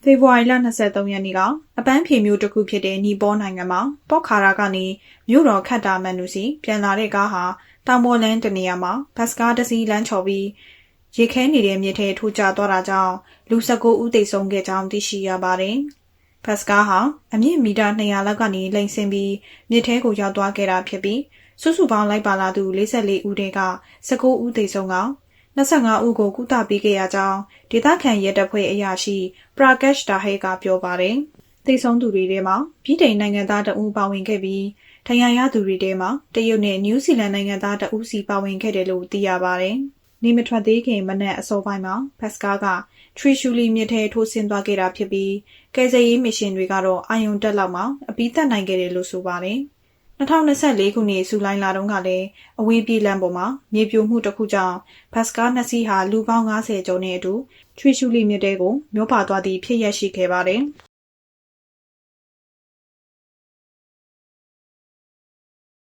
ဖေဖော်ဝါရီလ23ရက်နေ့ကအပန်းဖြေမြို့တစ်ခုဖြစ်တဲ့နီပေါနိုင်ငံမှာပေါ့ခါရာကနေမြို့တော်ခတ်တာမန်နူစီပြန်လာတဲ့ကားဟာတောင်ပေါ်လန်းတနေရာမှာဘတ်စကားတစ်စီးလမ်းချော်ပြီးရေခဲနေတဲ့မြစ်ထဲထိုးကျသွားတာကြောင့်လူ19ဦးသေဆုံးခဲ့ကြောင်းသိရှိရပါတယ်။ဘတ်စကားဟာအမြင့်မီတာ200လောက်ကနေလိမ့်ဆင်းပြီးမြစ်ထဲကိုရောက်သွားခဲ့တာဖြစ်ပြီးစုစုပေါင်းလိုက်ပါလာသူ44ဦးထဲက19ဦးသေဆုံးက25ဦးကိုကုသပေးခဲ့ရကြောင်းဒေသခံရဲတပ်ဖွဲ့အရာရှိပရာကက်ရှ်ဒါဟဲကပြောပါတယ်။သေဆုံးသူတွေထဲမှာဗြိတိန်နိုင်ငံသားတဦးပါဝင်ခဲ့ပြီးဒဏ်ရာရသူတွေထဲမှာတရုတ်နဲ့နယူးဇီလန်နိုင်ငံသားတဦးစီပါဝင်ခဲ့တယ်လို့သိရပါတယ်။နေမထွက်သေးခင်မနက်အစောပိုင်းမှာဘတ်စကားကထရီရှူလီမြစ်ထဲထိုးဆင်းသွားခဲ့တာဖြစ်ပြီးကယ်ဆယ်ရေးမစ်ရှင်တွေကတော့အာရုံတက်လောက်မှအပြီးသတ်နိုင်ခဲ့တယ်လို့ဆိုပါတယ်။2024ခုနှစ်ဇူလိုင်လတုန်းကလည်းအဝေးပြေးလမ်းပေါ်မှာမြေပြိုမှုတစ်ခုကြောင့်ဘတ်စကား2စီးဟာလူပေါင်း90ကျော်နဲ့အတူထရီရှူလီမြစ်ထဲကိုမျောပါသွားသည့်ဖြစ်ရပ်ရှိခဲ့ပါတယ်။